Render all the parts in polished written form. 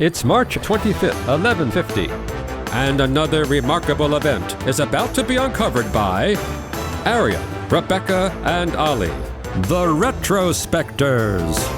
It's March 25th, 1150, and another remarkable event is about to be uncovered by Arion, Rebecca, and Olly, the Retrospectors.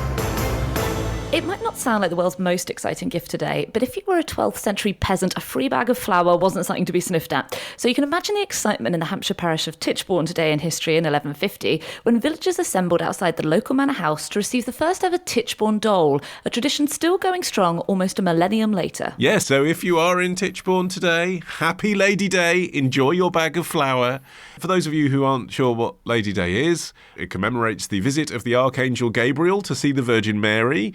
It might not sound like the world's most exciting gift today, but if you were a 12th century peasant, a free bag of flour wasn't something to be sniffed at. So you can imagine the excitement in the Hampshire parish of Tichborne today in history in 1150, when villagers assembled outside the local manor house to receive the first ever Tichborne Dole, a tradition still going strong almost a millennium later. Yeah, so if you are in Tichborne today, happy Lady Day, enjoy your bag of flour. For those of you who aren't sure what Lady Day is, it commemorates the visit of the Archangel Gabriel to see the Virgin Mary,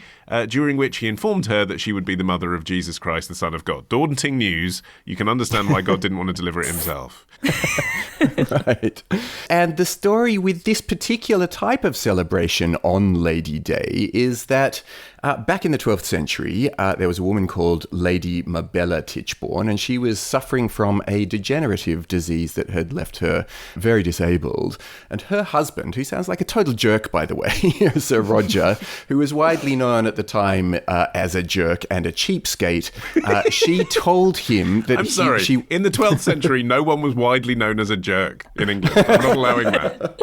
during which he informed her that she would be the mother of Jesus Christ, the Son of God. Daunting news. You can understand why God didn't want to deliver it himself. Right. And the story with this particular type of celebration on Lady Day is that back in the 12th century, there was a woman called Lady Marbella Tichborne, and she was suffering from a degenerative disease that had left her very disabled. And her husband, who sounds like a total jerk, by the way, Sir Roger, who was widely known at the time as a jerk and a cheapskate, she told him that... I'm sorry, in the 12th century, no one was widely known as a jerk in England. I'm not allowing that.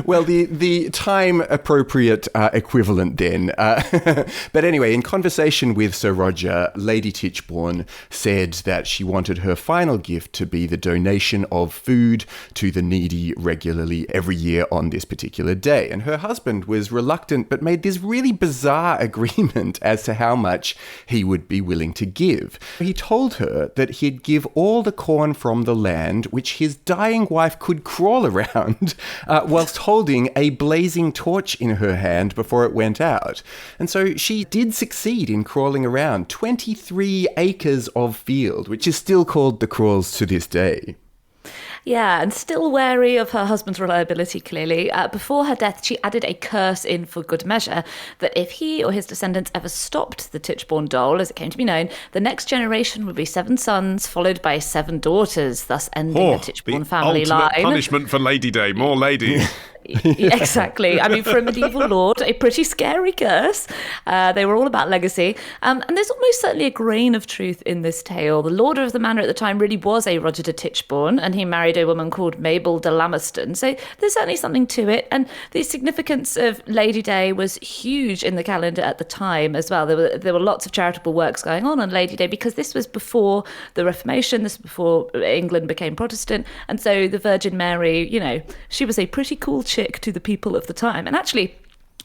Well, the time-appropriate equivalent then. But anyway, in conversation with Sir Roger, Lady Tichborne said that she wanted her final gift to be the donation of food to the needy regularly every year on this particular day. And her husband was reluctant, but made this really bizarre agreement as to how much he would be willing to give. He told her that he'd give all the corn from the land which his dying wife could crawl around whilst holding a blazing torch in her hand before it went out. And so she did succeed in crawling around 23 acres of field, which is still called the Crawls to this day. Yeah, and still wary of her husband's reliability, clearly. Before her death, she added a curse in for good measure that if he or his descendants ever stopped the Tichborne Dole, as it came to be known, the next generation would be 7 sons, followed by 7 daughters, thus ending the Tichborne family line. Punishment for Lady Day, more ladies. Exactly. I mean, for a medieval lord, a pretty scary curse. They were all about legacy. And there's almost certainly a grain of truth in this tale. The lord of the manor at the time really was a Roger de Tichborne, and he married a woman called Mabel de Lammerston. So there's certainly something to it. And the significance of Lady Day was huge in the calendar at the time as well. There were lots of charitable works going on Lady Day because this was before the Reformation, this was before England became Protestant. And so the Virgin Mary, she was a pretty cool chick to the people of the time. And actually,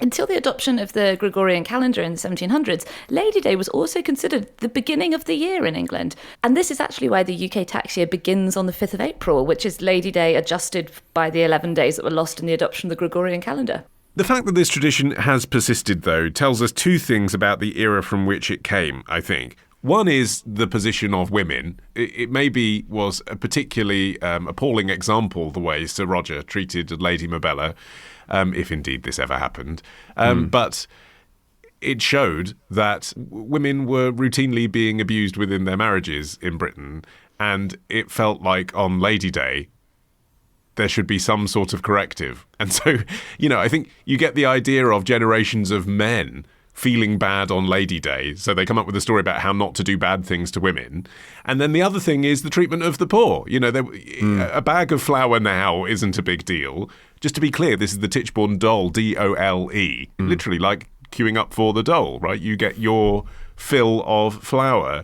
until the adoption of the Gregorian calendar in the 1700s, Lady Day was also considered the beginning of the year in England. And this is actually why the UK tax year begins on the 5th of April, which is Lady Day adjusted by the 11 days that were lost in the adoption of the Gregorian calendar. The fact that this tradition has persisted, though, tells us 2 things about the era from which it came, I think. One is the position of women. It maybe was a particularly appalling example, the way Sir Roger treated Lady Marbella, if indeed this ever happened. But it showed that women were routinely being abused within their marriages in Britain, and it felt like on Lady Day, there should be some sort of corrective. And so, I think you get the idea of generations of men feeling bad on Lady Day, so they come up with a story about how not to do bad things to women. And then the other thing is the treatment of the poor. A bag of flour now isn't a big deal. Just to be clear, this is the Tichborne Dole, D-O-L-E, literally like queuing up for the dole, right? You get your fill of flour.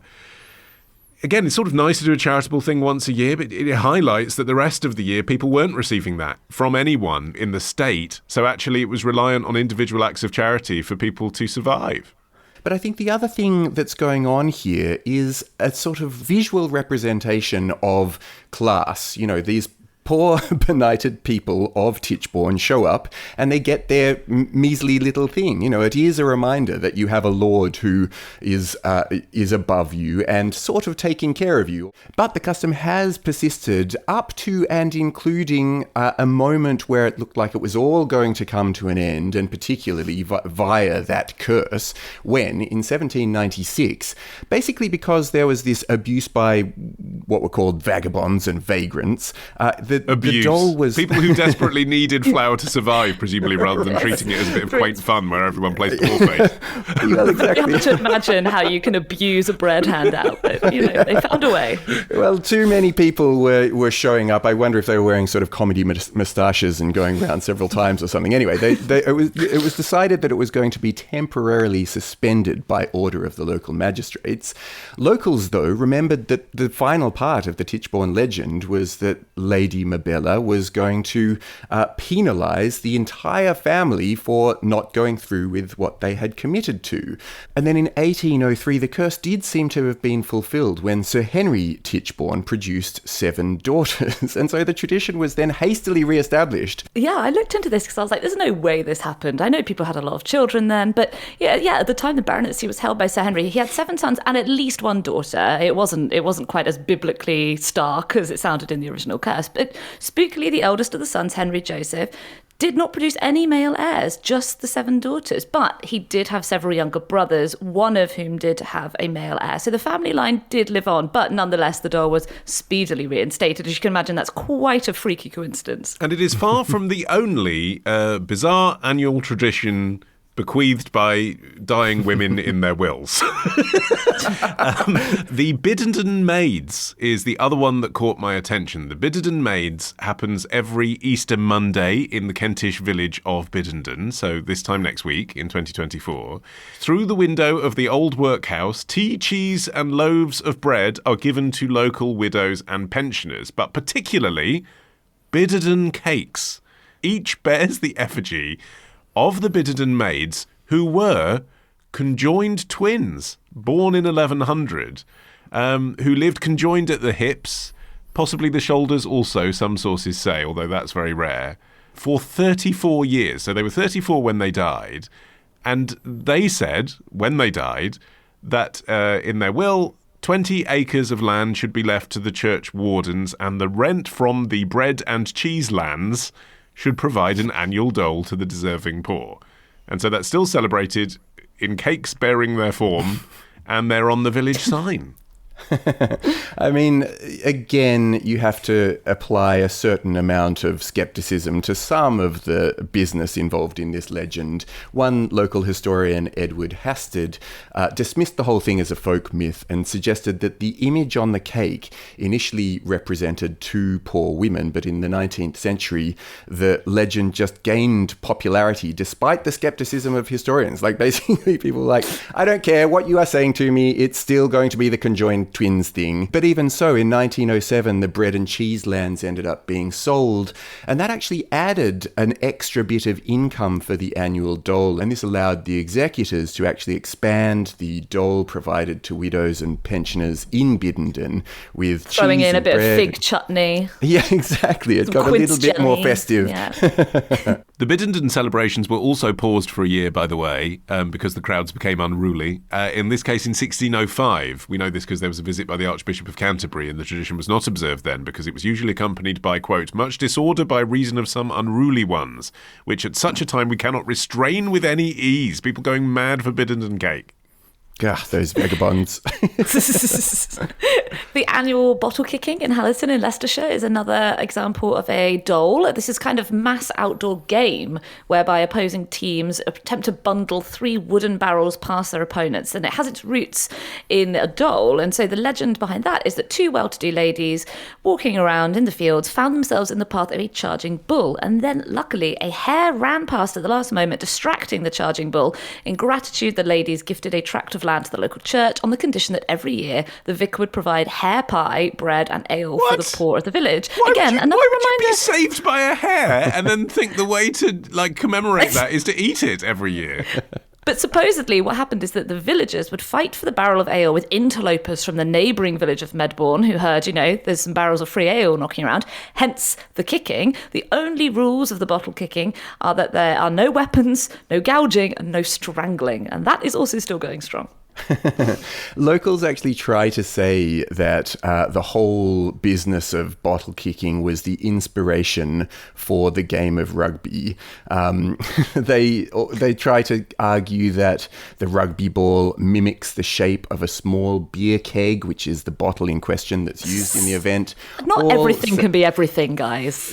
Again, it's sort of nice to do a charitable thing once a year, but it highlights that the rest of the year people weren't receiving that from anyone in the state. So actually it was reliant on individual acts of charity for people to survive. But I think the other thing that's going on here is a sort of visual representation of class. These poor, benighted people of Tichborne show up and they get their measly little thing. It is a reminder that you have a lord who is above you and sort of taking care of you. But the custom has persisted up to and including a moment where it looked like it was all going to come to an end, and particularly via that curse, when in 1796, basically because there was this abuse by what were called vagabonds and vagrants, the the abuse. dole was... People who desperately needed flour to survive, presumably, rather than treating it as a bit of quaint fun where everyone plays ball face. Well, exactly. You have to imagine how you can abuse a bread handout, but, they found a way. Well, too many people were showing up. I wonder if they were wearing sort of comedy moustaches and going around several times or something. Anyway, it was decided that it was going to be temporarily suspended by order of the local magistrates. Locals, though, remembered that the final part of the Tichborne legend was that Lady Marbella was going to penalise the entire family for not going through with what they had committed to. And then in 1803, the curse did seem to have been fulfilled when Sir Henry Tichborne produced 7 daughters. And so the tradition was then hastily re-established. Yeah, I looked into this because I was like, there's no way this happened. I know people had a lot of children then, but yeah, at the time the baronetcy was held by Sir Henry, he had 7 sons and at least 1 daughter. It wasn't quite as biblically stark as it sounded in the original curse, but spookily the eldest of the sons, Henry Joseph, did not produce any male heirs, just the 7 daughters. But he did have several younger brothers, one of whom did have a male heir. So the family line did live on, but nonetheless, the dole was speedily reinstated. As you can imagine, that's quite a freaky coincidence. And it is far from the only bizarre annual tradition bequeathed by dying women in their wills. The Biddenden Maids is the other one that caught my attention. The Biddenden Maids happens every Easter Monday in the Kentish village of Biddenden, so this time next week in 2024. Through the window of the old workhouse, tea, cheese and loaves of bread are given to local widows and pensioners, but particularly Biddenden cakes. Each bears the effigy of the Biddenden Maids, who were conjoined twins, born in 1100, who lived conjoined at the hips, possibly the shoulders also, some sources say, although that's very rare, for 34 years. So they were 34 when they died, and they said, when they died, that in their will, 20 acres of land should be left to the church wardens, and the rent from the bread and cheese lands should provide an annual dole to the deserving poor. And so that's still celebrated in cakes bearing their form, and they're on the village sign. I mean, again, you have to apply a certain amount of skepticism to some of the business involved in this legend. One local historian, Edward Hastad, dismissed the whole thing as a folk myth and suggested that the image on the cake initially represented 2 poor women, but in the 19th century, the legend just gained popularity despite the skepticism of historians. Like, basically, people were like, I don't care what you are saying to me, it's still going to be the conjoined twins thing. But even so, in 1907, the bread and cheese lands ended up being sold, and that actually added an extra bit of income for the annual dole, and this allowed the executors to actually expand the dole provided to widows and pensioners in Biddenden with throwing cheese in a and bit bread. of fig chutney. Yeah, exactly. It got a little bit more festive. Yeah. The Biddenden celebrations were also paused for a year, by the way, because the crowds became unruly. In this case, in 1605. We know this because there was a visit by the Archbishop of Canterbury, and the tradition was not observed then because it was usually accompanied by, quote, much disorder by reason of some unruly ones, which at such a time we cannot restrain with any ease. People going mad for Biddenden cake. Gah, those vagabonds. The annual bottle kicking in Hallaton in Leicestershire is another example of a dole. This is kind of mass outdoor game whereby opposing teams attempt to bundle 3 wooden barrels past their opponents, and it has its roots in a dole. And so the legend behind that is that 2 well-to-do ladies walking around in the fields found themselves in the path of a charging bull, and then luckily a hare ran past at the last moment, distracting the charging bull. In gratitude, the ladies gifted a tract of land to the local church on the condition that every year the vicar would provide hare pie, bread and ale for the poor of the village. Why would you be reminder. saved by a hare and then think the way to commemorate that is to eat it every year? But supposedly what happened is that the villagers would fight for the barrel of ale with interlopers from the neighbouring village of Medbourne who heard, there's some barrels of free ale knocking around, hence the kicking. The only rules of the bottle kicking are that there are no weapons, no gouging and no strangling. And that is also still going strong. Locals actually try to say that the whole business of bottle kicking was the inspiration for the game of rugby. They try to argue that the rugby ball mimics the shape of a small beer keg, which is the bottle in question that's used in the event. Not everything can be everything, guys.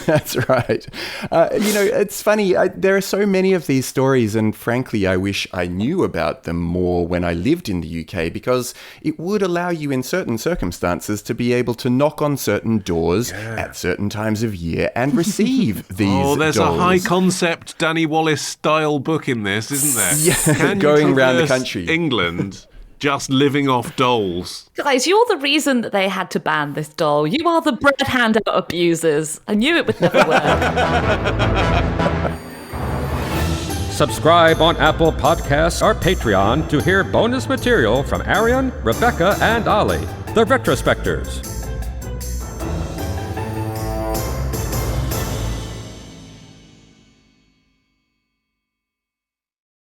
That's right. It's funny. There are so many of these stories, and frankly, I wish I knew about them more when I lived in the UK, because it would allow you in certain circumstances to be able to knock on certain doors at certain times of year and receive these there's dolls. a high concept Danny Wallace style book in this, isn't there? Yeah, Can going you around the traverse country. England just living off dolls. Guys, you're the reason that they had to ban this doll. You are the bread handout abusers. I knew it would never work. Subscribe on Apple Podcasts or Patreon to hear bonus material from Arion, Rebecca, and Olly, the Retrospectors.